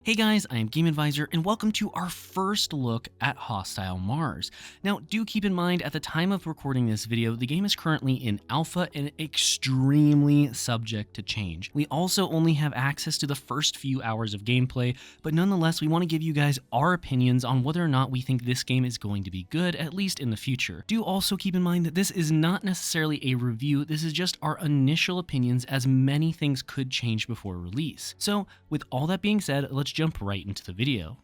Hey guys, I am Game Advisor and welcome to our first look at Hostile Mars. Now, do keep in mind at the time of recording this video, the game is currently in alpha and extremely subject to change. We also only have access to the first few hours of gameplay, but nonetheless, we want to give you guys our opinions on whether or not we think this game is going to be good, at least in the future. Do also keep in mind that this is not necessarily a review, this is just our initial opinions as many things could change before release. So, with all that being said, let's jump right into the video.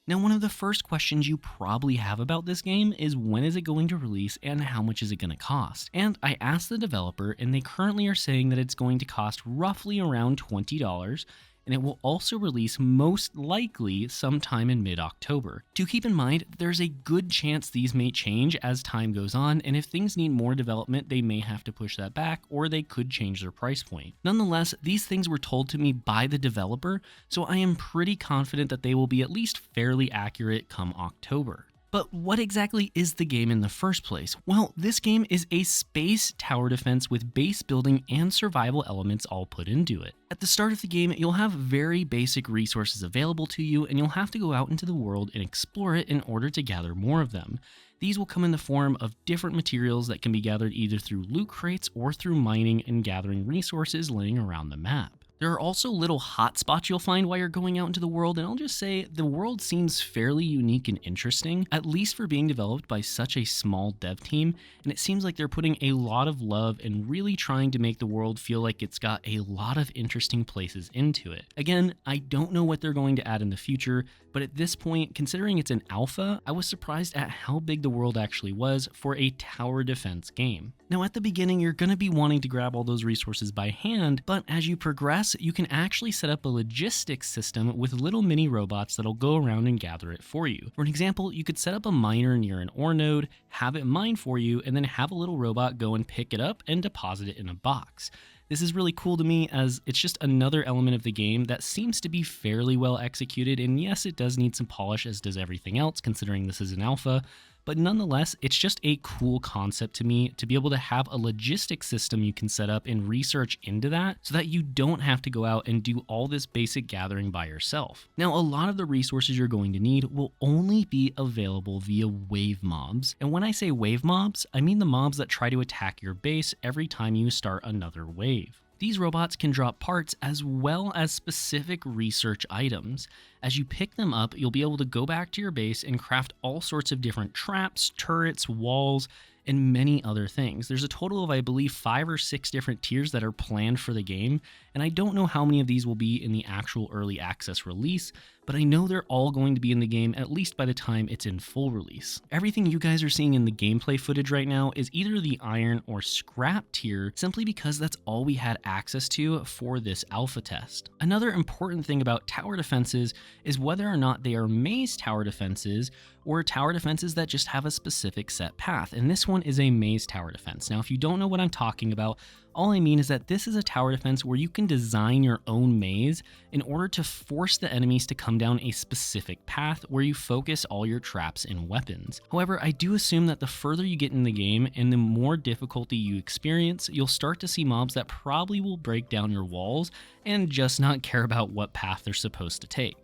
Now, one of the first questions you probably have about this game is when is it going to release and how much is it going to cost? And I asked the developer and they currently are saying that it's going to cost roughly around $20, and it will also release most likely sometime in mid-October. Do keep in mind, there's a good chance these may change as time goes on, and if things need more development, they may have to push that back, or they could change their price point. Nonetheless, these things were told to me by the developer, so I am pretty confident that they will be at least fairly accurate come October. But what exactly is the game in the first place? Well, this game is a space tower defense with base building and survival elements all put into it. At the start of the game, you'll have very basic resources available to you, and you'll have to go out into the world and explore it in order to gather more of them. These will come in the form of different materials that can be gathered either through loot crates or through mining and gathering resources laying around the map. There are also little hotspots you'll find while you're going out into the world, and I'll just say the world seems fairly unique and interesting, at least for being developed by such a small dev team, and it seems like they're putting a lot of love and really trying to make the world feel like it's got a lot of interesting places into it. Again, I don't know what they're going to add in the future, but at this point, considering it's an alpha, I was surprised at how big the world actually was for a tower defense game. Now, at the beginning, you're going to be wanting to grab all those resources by hand, but as you progress, you can actually set up a logistics system with little mini robots that'll go around and gather it for you. For an example, you could set up a miner near an ore node, have it mine for you, and then have a little robot go and pick it up and deposit it in a box. This is really cool to me as it's just another element of the game that seems to be fairly well executed, and yes, it does need some polish as does everything else considering this is an alpha, but nonetheless, it's just a cool concept to me to be able to have a logistics system you can set up and research into that so that you don't have to go out and do all this basic gathering by yourself. Now, a lot of the resources you're going to need will only be available via wave mobs. And when I say wave mobs, I mean the mobs that try to attack your base every time you start another wave. These robots can drop parts as well as specific research items. As you pick them up, you'll be able to go back to your base and craft all sorts of different traps, turrets, walls, and many other things. There's a total of, I believe, 5 or 6 different tiers that are planned for the game, and I don't know how many of these will be in the actual early access release, but I know they're all going to be in the game at least by the time it's in full release. Everything you guys are seeing in the gameplay footage right now is either the iron or scrap tier, simply because that's all we had access to for this alpha test. Another important thing about tower defenses is whether or not they are maze tower defenses or tower defenses that just have a specific set path, and this one is a maze tower defense. Now, if you don't know what I'm talking about, all I mean is that this is a tower defense where you can design your own maze in order to force the enemies to come down a specific path where you focus all your traps and weapons. However, I do assume that the further you get in the game and the more difficulty you experience, you'll start to see mobs that probably will break down your walls and just not care about what path they're supposed to take.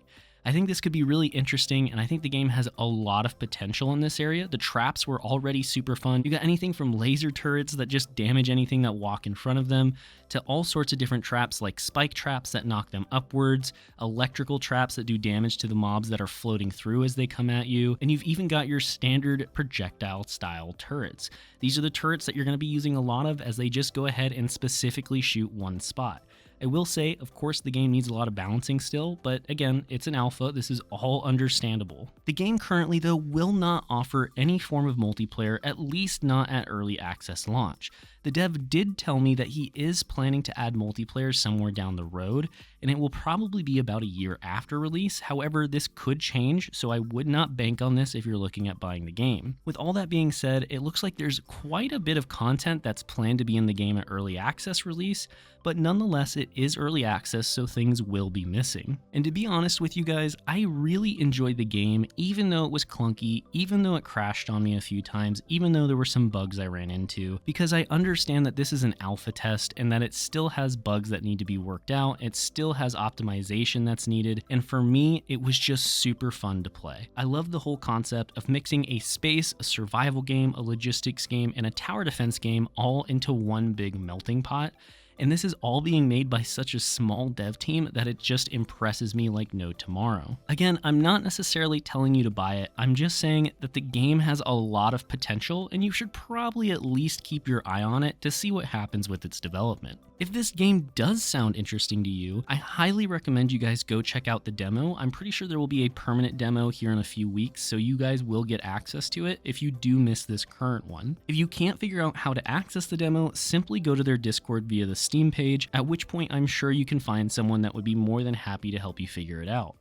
I think this could be really interesting, and I think the game has a lot of potential in this area. The traps were already super fun. You got anything from laser turrets that just damage anything that walk in front of them, to all sorts of different traps like spike traps that knock them upwards, electrical traps that do damage to the mobs that are floating through as they come at you, and you've even got your standard projectile style turrets. These are the turrets that you're going to be using a lot of as they just go ahead and specifically shoot one spot. I will say, of course, the game needs a lot of balancing still, but again, it's an alpha, this is all understandable. The game currently, though, will not offer any form of multiplayer, at least not at early access launch. The dev did tell me that he is planning to add multiplayer somewhere down the road, and it will probably be about a year after release. However, this could change, so I would not bank on this if you're looking at buying the game. With all that being said, it looks like there's quite a bit of content that's planned to be in the game at early access release, but nonetheless, it is early access, so things will be missing. And to be honest with you guys, I really enjoyed the game, even though it was clunky, even though it crashed on me a few times, even though there were some bugs I ran into, because I understand that this is an alpha test and that it still has bugs that need to be worked out, it still has optimization that's needed, and for me, it was just super fun to play. I love the whole concept of mixing a space, a survival game, a logistics game, and a tower defense game all into one big melting pot. And this is all being made by such a small dev team that it just impresses me like no tomorrow. Again, I'm not necessarily telling you to buy it, I'm just saying that the game has a lot of potential and you should probably at least keep your eye on it to see what happens with its development. If this game does sound interesting to you, I highly recommend you guys go check out the demo. I'm pretty sure there will be a permanent demo here in a few weeks, so you guys will get access to it if you do miss this current one. If you can't figure out how to access the demo, simply go to their Discord via the Steam page, at which point I'm sure you can find someone that would be more than happy to help you figure it out.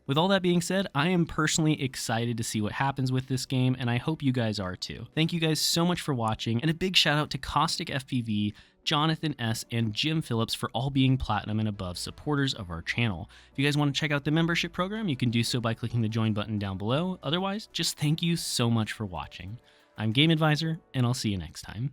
With all that being said, I am personally excited to see what happens with this game, and I hope you guys are too. Thank you guys so much for watching, and a big shout out to Caustic FPV, Jonathan S, and Jim Phillips for all being platinum and above supporters of our channel. If you guys want to check out the membership program, you can do so by clicking the join button down below. Otherwise, just thank you so much for watching. I'm Game Advisor, and I'll see you next time.